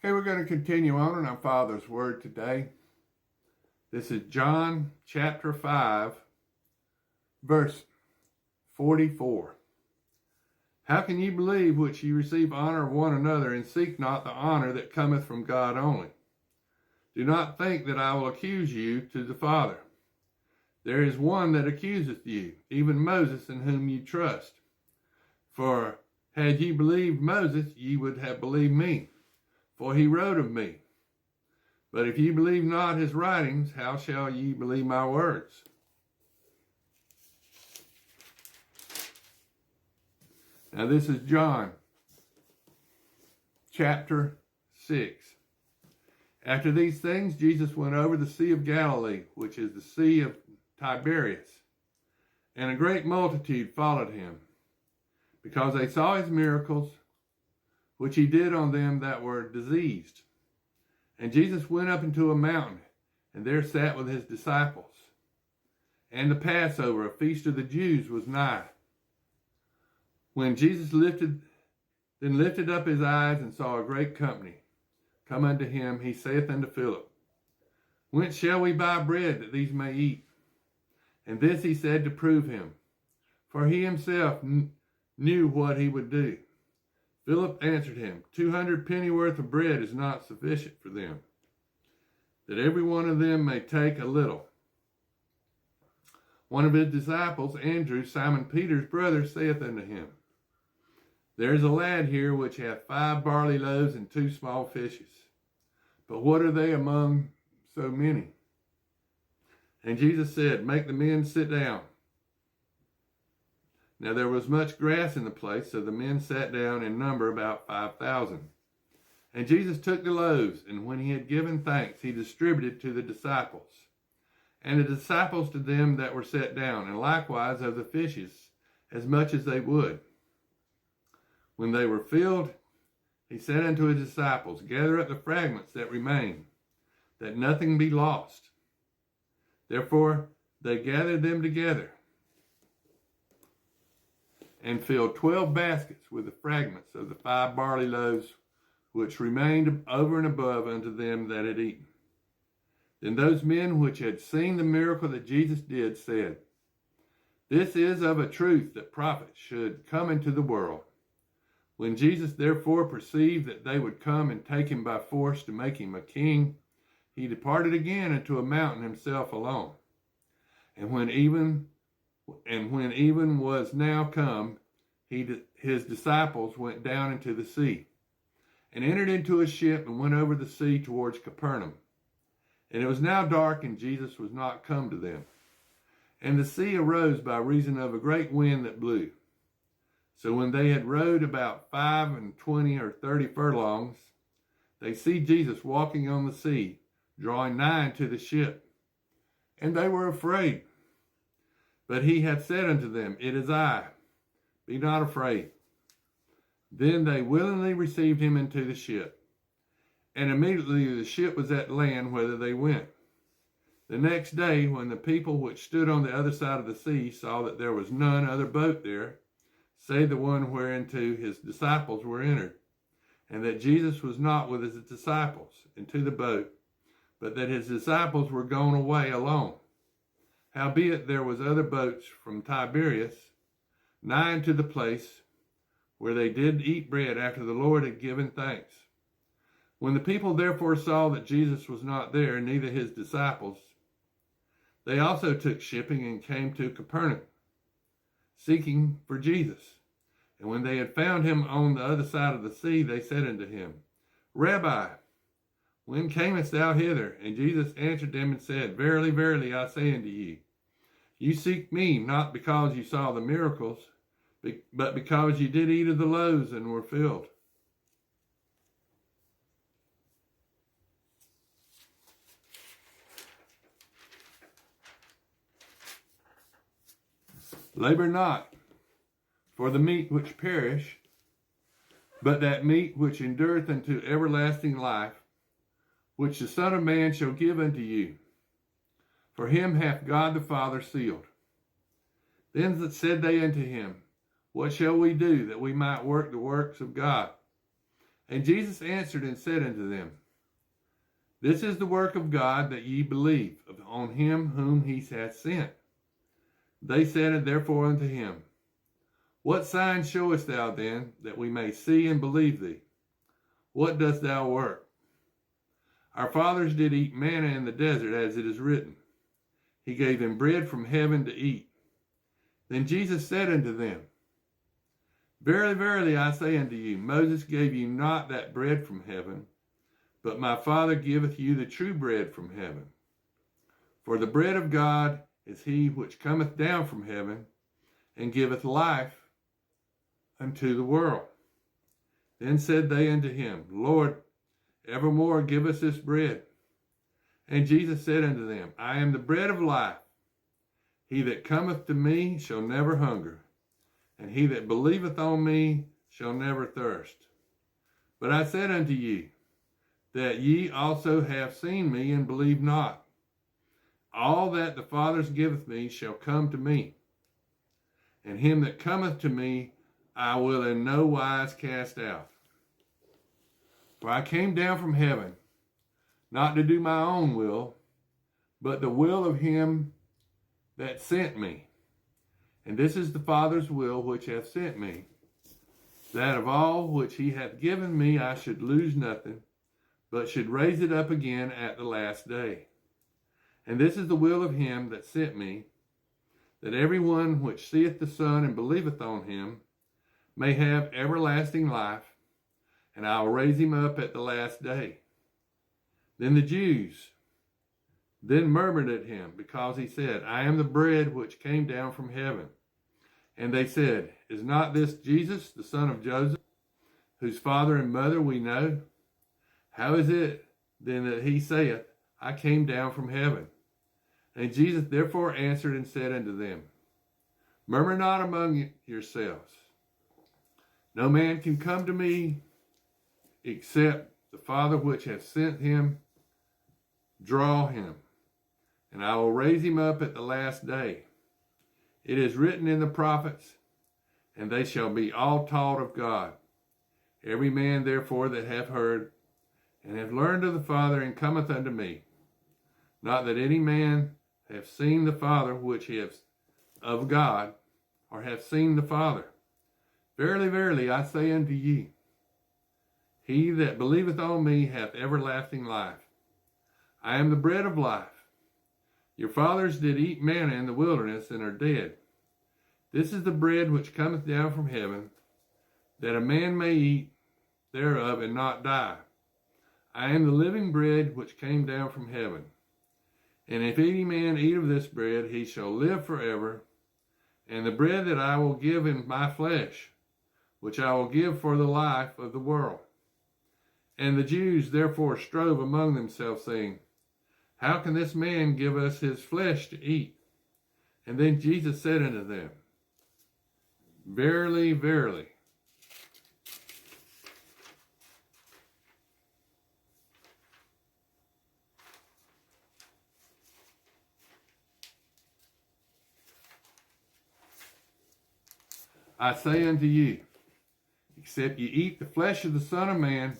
Okay, we're going to continue on in our Father's Word today. This is John chapter 5, verse 44. How can ye believe which ye receive honor of one another, and seek not the honor that cometh from God only? Do not think that I will accuse you to the Father. There is one that accuseth you, even Moses, in whom ye trust. For had ye believed Moses, ye would have believed me, for he wrote of me. But if ye believe not his writings, how shall ye believe my words? Now this is John chapter 6. After these things, Jesus went over the Sea of Galilee, which is the Sea of Tiberias, and a great multitude followed him, because they saw his miracles, which he did on them that were diseased. And Jesus went up into a mountain, and there sat with his disciples. And the Passover, a feast of the Jews, was nigh. When Jesus lifted up his eyes and saw a great company come unto him, he saith unto Philip, Whence shall we buy bread that these may eat? And this he said to prove him, for he himself knew what he would do. Philip answered him, 200 pennyworth of bread is not sufficient for them, that every one of them may take a little. One of his disciples, Andrew, Simon Peter's brother, saith unto him, There is a lad here which hath 5 barley loaves and 2 small fishes. But what are they among so many? And Jesus said, Make the men sit down. Now there was much grass in the place, so the men sat down in number about 5,000. And Jesus took the loaves, and when he had given thanks, he distributed to the disciples, and the disciples to them that were set down, and likewise of the fishes, as much as they would. When they were filled, he said unto his disciples, Gather up the fragments that remain, that nothing be lost. Therefore they gathered them together, and filled 12 baskets with the fragments of the 5 barley loaves, which remained over and above unto them that had eaten. Then those men which had seen the miracle that Jesus did said, This is of a truth that prophets should come into the world. When Jesus therefore perceived that they would come and take him by force to make him a king, he departed again into a mountain himself alone. And when even was now come, his disciples went down into the sea, and entered into a ship, and went over the sea towards Capernaum. And it was now dark, and Jesus was not come to them. And the sea arose by reason of a great wind that blew. So when they had rowed about 25 or 30 furlongs, they see Jesus walking on the sea, drawing nigh unto the ship. And they were afraid. But he had said unto them, It is I, be not afraid. Then they willingly received him into the ship. And immediately the ship was at land whither they went. The next day, when the people which stood on the other side of the sea saw that there was none other boat there, save the one whereinto his disciples were entered, and that Jesus was not with his disciples into the boat, but that his disciples were gone away alone. Howbeit there was other boats from Tiberias, nigh unto the place where they did eat bread after the Lord had given thanks. When the people therefore saw that Jesus was not there, neither his disciples, they also took shipping and came to Capernaum, seeking for Jesus. And when they had found him on the other side of the sea, they said unto him, Rabbi, when camest thou hither? And Jesus answered them and said, Verily, verily, I say unto you, you seek me not because you saw the miracles, but because you did eat of the loaves and were filled. Labor not for the meat which perish, but that meat which endureth unto everlasting life, which the Son of Man shall give unto you. For him hath God the Father sealed. Then said they unto him, What shall we do that we might work the works of God? And Jesus answered and said unto them, This is the work of God, that ye believe on him whom he hath sent. They said therefore unto him, What sign showest thou then, that we may see and believe thee? What dost thou work? Our fathers did eat manna in the desert, as it is written, He gave them bread from heaven to eat. Then Jesus said unto them, Verily, verily, I say unto you, Moses gave you not that bread from heaven, but my Father giveth you the true bread from heaven. For the bread of God is he which cometh down from heaven, and giveth life unto the world. Then said they unto him, Lord, evermore give us this bread. And Jesus said unto them, I am the bread of life. He that cometh to me shall never hunger, and he that believeth on me shall never thirst. But I said unto you, that ye also have seen me, and believe not. All that the Father giveth me shall come to me, and him that cometh to me I will in no wise cast out. For I came down from heaven, not to do my own will, but the will of him that sent me. And this is the Father's will which hath sent me, that of all which he hath given me I should lose nothing, but should raise it up again at the last day. And this is the will of him that sent me, that every one which seeth the Son and believeth on him may have everlasting life, and I will raise him up at the last day. Then the Jews then murmured at him, because he said, I am the bread which came down from heaven. And they said, Is not this Jesus, the son of Joseph, whose father and mother we know? How is it then that he saith, I came down from heaven? And Jesus therefore answered and said unto them, Murmur not among yourselves. No man can come to me except the Father which hath sent him draw him, and I will raise him up at the last day. It is written in the prophets, and they shall be all taught of God. Every man therefore that hath heard and hath learned of the Father and cometh unto me, not that any man have seen the Father which is of God, or hath seen the Father. Verily, verily, I say unto you, he that believeth on me hath everlasting life. I am the bread of life. Your fathers did eat manna in the wilderness, and are dead. This is the bread which cometh down from heaven, that a man may eat thereof and not die. I am the living bread which came down from heaven. And if any man eat of this bread, he shall live forever. And the bread that I will give in my flesh, which I will give for the life of the world. And the Jews therefore strove among themselves, saying, How can this man give us his flesh to eat? And then Jesus said unto them, Verily, verily, I say unto you, except ye eat the flesh of the Son of Man,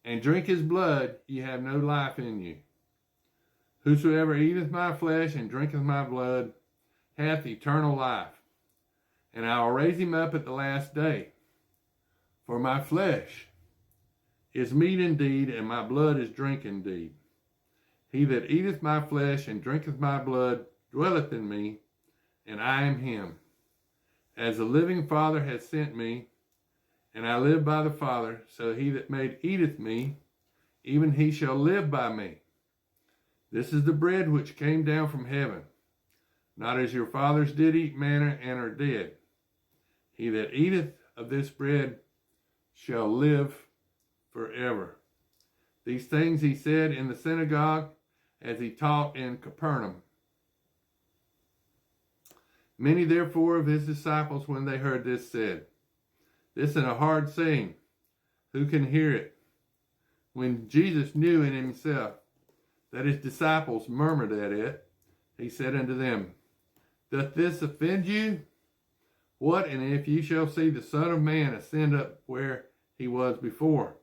and drink his blood, ye have no life in you. Whosoever eateth my flesh and drinketh my blood hath eternal life, and I will raise him up at the last day. For my flesh is meat indeed, and my blood is drink indeed. He that eateth my flesh and drinketh my blood dwelleth in me, and I am him. As the living Father hath sent me, and I live by the Father, so he that eateth me, even he shall live by me. This is the bread which came down from heaven, not as your fathers did eat manna and are dead. He that eateth of this bread shall live forever. These things he said in the synagogue as he taught in Capernaum. Many therefore of his disciples, when they heard this, said, This is a hard saying. Who can hear it? When Jesus knew in himself that his disciples murmured at it, he said unto them, Doth this offend you? What, and if ye shall see the Son of Man ascend up where he was before.